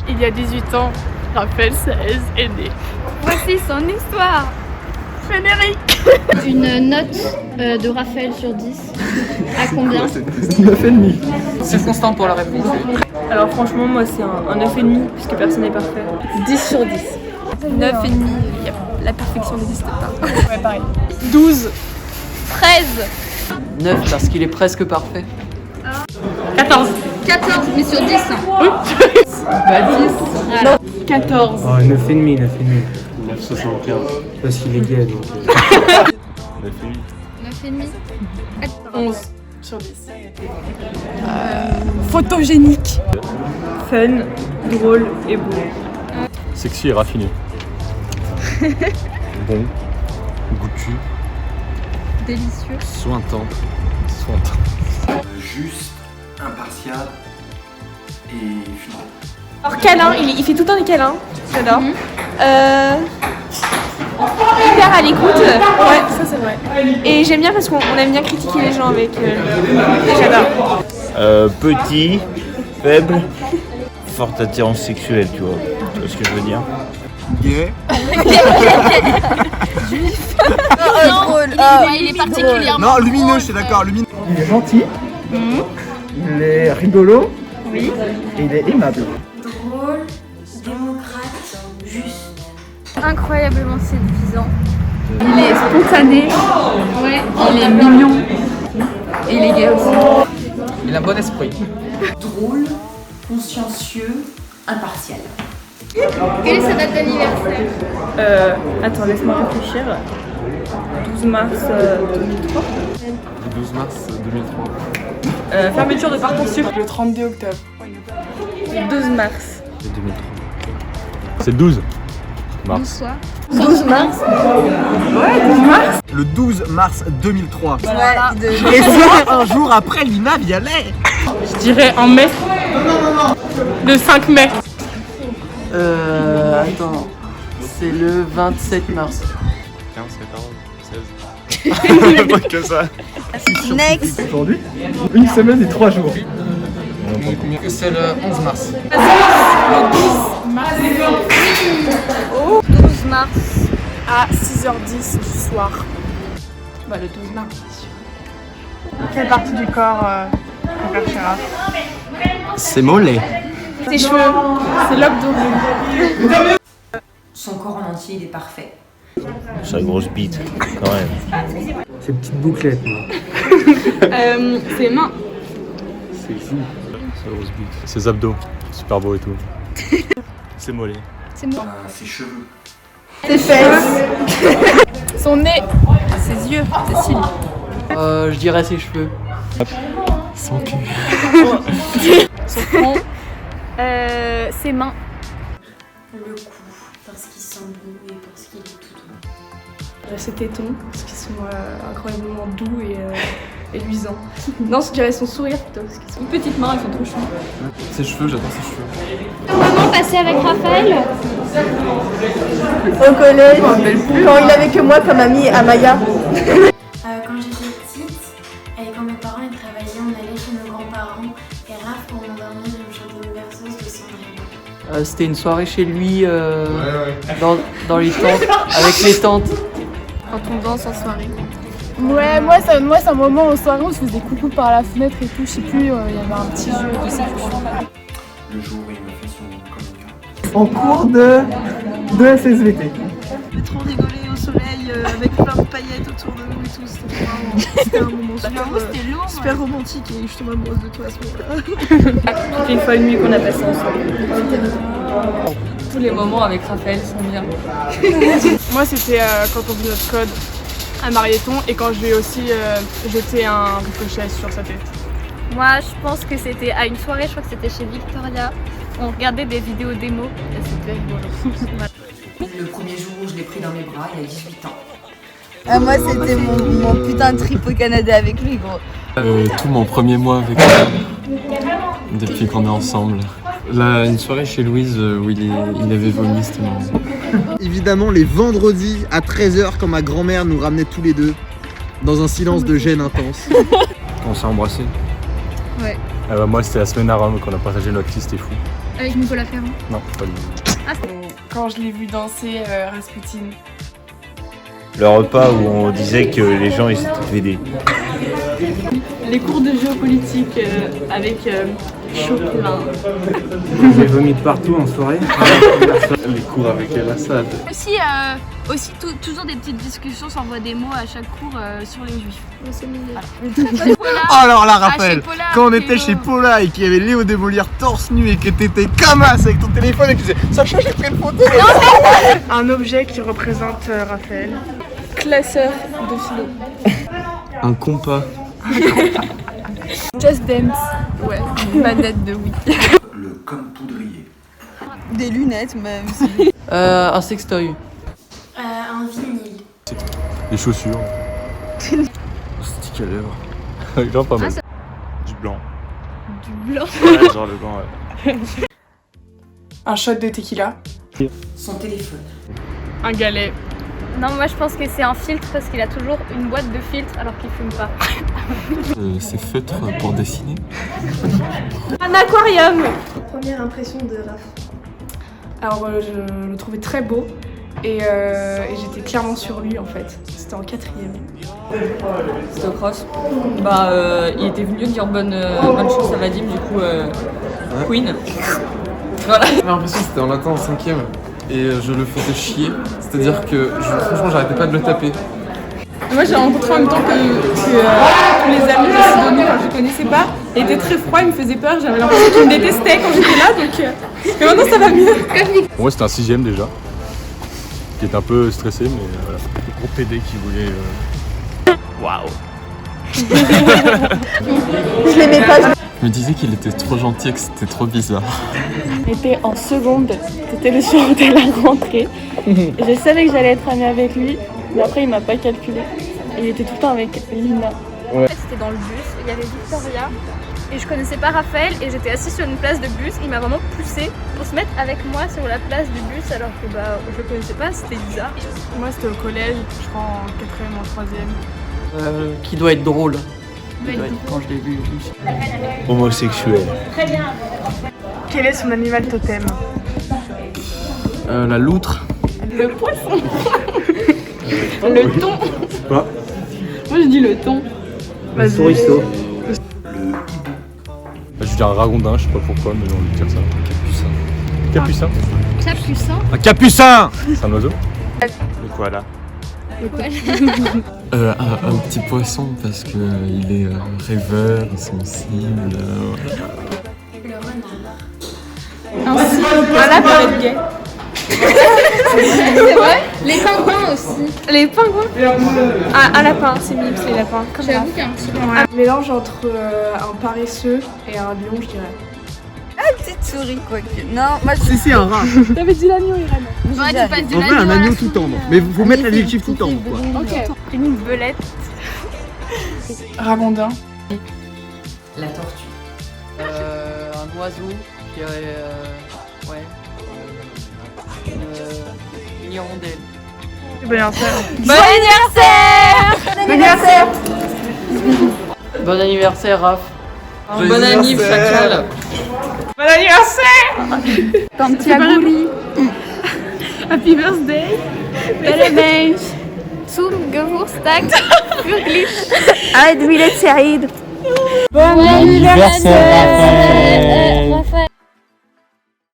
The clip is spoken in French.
Il y a 18 ans, Raphaël Saez est né. Voici son histoire. Frédéric. Une note de Raphaël sur 10. À combien? 9,5. C'est constant pour la réponse. Alors franchement, moi c'est un 9,5 puisque personne n'est parfait. 10 sur 10. 9,5, la perfection n'existe pas. Ouais, pareil. 12. 13. 9 parce qu'il est presque parfait. 14. 14, mais sur 10. Bah 10. Voilà. 14. Oh, 9,5. 9,75. Parce qu'il est gay donc. 9,5. 11 sur 10. Photogénique. Fun, drôle et beau. Sexy et raffiné. Bon, goûtu, Délicieux. sointant. Juste, impartial et final. Alors câlin, il fait tout le temps des câlins. J'adore. Hyper à l'écoute. Ouais, ça c'est vrai. Et j'aime bien parce qu'on aime bien critiquer les gens avec lui. J'adore. Petit, faible, forte attirance sexuelle, tu vois ce que je veux dire? Gay. Il est particulièrement. Non, lumineux, je suis d'accord, lumineux. Il est gentil. Il est rigolo. Oui. Et il est aimable. Drôle, démocrate, juste. Incroyablement séduisant. Il est spontané. Ouais. Il est mignon. Et il est gay aussi. Il a un bon esprit. Drôle, consciencieux, impartial. Quelle est sa date d'anniversaire? Attends, laisse-moi réfléchir. 12 mars 2003. Le 12 mars 2003. Fermeture de Parcoursup le 32 octobre. 12 mars. C'est 2003. C'est le 12 mars. Soir. 12 mars. Le 12 mars 2003. Voilà. Et ça, un jour après, Lina Vialet. Je dirais en mai. Le 5 mai. Attends. C'est le 27 mars. 15, 14, 16. Pas que ça. Next. Aujourd'hui, une semaine et 3 jours. C'est le 11 mars. 12 mars. À 6h10 du soir. Bah le 12 mars, bien sûr. Quelle partie du corps préfère Chirac? C'est mollet. Ses cheveux. C'est l'abdomen. Son corps en entier, il est parfait. Sa grosse bite, quand même. Ces petites bouclettes, moi. Ses mains. Sa grosse bite. Ses abdos, super beau et tout. C'est mollet. C'est moi. Ses cheveux. Ses fesses. Son nez. Ses yeux. Ses cils. Je dirais ses cheveux. Son cul. Son front. Ses mains. Le cou, parce qu'il sent bon et parce qu'il est tout doux. Ses tétons, parce qu'ils sont incroyablement doux et luisants. Non, je dirais son sourire plutôt, parce qu'ils sont petites mains, ils sont trop chou. Ses cheveux, j'adore ses cheveux. Comment passer avec Raphaël? Au collège, quand il avait que moi comme amie à Maya. Quand j'étais petite, et quand mes parents ils travaillaient, on allait chez nos grands-parents. Et Raph, pour m'endormir, il me chantait une berceuse de Cendrillon. C'était une soirée chez lui dans les tentes, avec les tantes. Quand on danse en soirée. Ouais, moi c'est un moment en soirée où on se faisait coucou par la fenêtre et tout, je sais plus, il y avait un petit jeu de séduction. Le jour où il me fait son communion. En cours de SSVT. J'ai trop rigolé au soleil avec plein de paillettes autour de nous et tout. C'était un moment super romantique et je tombe amoureuse de toi à ce moment-là. C'était une fois une nuit qu'on a passé ensemble. Tous les moments avec Raphaël sont bien. Moi c'était quand on faisait notre code à Marieton et quand je lui ai aussi jeté un ricochet sur sa tête. Moi, je pense que c'était à une soirée, je crois que c'était chez Victoria. On regardait des vidéos démo et c'était rigolo. Le premier jour où je l'ai pris dans mes bras, il a 18 ans. Moi, c'était mon putain de trip au Canada avec lui, gros. Tout mon premier mois avec depuis qu'on est ensemble. Là, une soirée chez Louise où il avait vomi, c'était marrant. Évidemment, les vendredis à 13h, quand ma grand-mère nous ramenait tous les deux, dans un silence de gêne intense. On s'est embrassés. Ouais. Moi, c'était la semaine à Rome qu'on a partagé notre liste, c'était fou. Avec Nicolas Ferrand. Non, pas lui. Quand je l'ai vu danser Rasputin. Le repas où on disait que les gens ils étaient védés. Les cours de géopolitique avec Chopin. J'ai vomi de partout en soirée. Les cours avec El Assad. Aussi toujours des petites discussions, s'envoie des mots à chaque cours sur les juifs. Oh alors là, Raphaël, quand on était chez Paula et qu'il y avait Léo Desmolières torse nu et que t'étais comme as avec ton téléphone et que tu disais Sacha, j'ai pris une photo. Un objet qui représente Raphaël. Classeur de philo. Un compas. Just Dance. Ouais, une manette de Wii. Le comme poudrier. Des lunettes, même. Un sextoy. Un vinyle. Des chaussures. Stick à lèvres. Genre pas mal. Du blanc. Du blanc. Ouais, genre le blanc, ouais. Un shot de tequila. Son téléphone. Un galet. Non, moi je pense que c'est un filtre parce qu'il a toujours une boîte de filtre alors qu'il fume pas. C'est feutre pour dessiner. Un aquarium. Première impression de Raph. Alors je le trouvais très beau et j'étais clairement sur lui en fait. C'était en 4ème. C'était au cross. Il était venu dire bonne chance à Vadim, du coup Queen. Voilà. J'avais l'impression que c'était en latin en 5ème et je le faisais chier. C'est-à-dire que franchement j'arrêtais pas de le taper. Moi j'ai rencontré en même temps que tous les amis de Sidonie, quand je connaissais pas. Il était très froid, il me faisait peur, j'avais l'impression qu'il me détestait quand j'étais là donc. Mais maintenant ça va mieux. Pour moi c'était un 6ème déjà. Qui était un peu stressé mais voilà. Gros PD qui voulait. Waouh. Je l'aimais pas. Je me disais qu'il était trop gentil et que c'était trop bizarre. J'étais en seconde, c'était le jour de la rentrée. Et je savais que j'allais être amie avec lui, mais après il m'a pas calculé. Et il était tout le temps avec Lina. En fait, c'était dans le bus, il y avait Victoria et je connaissais pas Raphaël et j'étais assise sur une place de bus. Il m'a vraiment poussé pour se mettre avec moi sur la place du bus alors que je le connaissais pas, c'était bizarre. Moi c'était au collège, je crois en 4ème ou en 3ème. Qui doit être drôle. Quand je l'ai vu. Homosexuel. Quel est son animal totem? La loutre. Le poisson. Le thon. Quoi? Moi je dis le thon. Le souriceau. Je veux dire un ragondin, je sais pas pourquoi, mais j'ai envie de dire ça. Capucin. Capucin. Un capucin. C'est un oiseau? Le koala. Un petit poisson parce que il est rêveur, sensible. Le renard. Un lapin gay. C'est vrai. Les pingouins aussi. Les pingouins. Un lapin, c'est mignon les lapins. J'avoue qu'il y a un petit peu. Un mélange entre un paresseux et un lion, je dirais. Petite souris, quoi que. Non, moi je. Si, un rat. T'avais dit l'agneau, Irène. Ouais, tu passes du En vrai, un agneau tout tendre. Mais faut mettre l'adjectif tout tendre, quoi. Ok. Une belette. Ragondin. La tortue. Un oiseau qui aurait. Une hirondelle. Bon anniversaire. Bon anniversaire. Bon anniversaire. Bon anniversaire, Raph. Bon anniversaire, chacal. Bon anniversaire. Ton petit abouri. Happy birthday. Belle Mensch. Zum Geburtstag. Wirklich. Eid Millet Saïd. Bon anniversaire.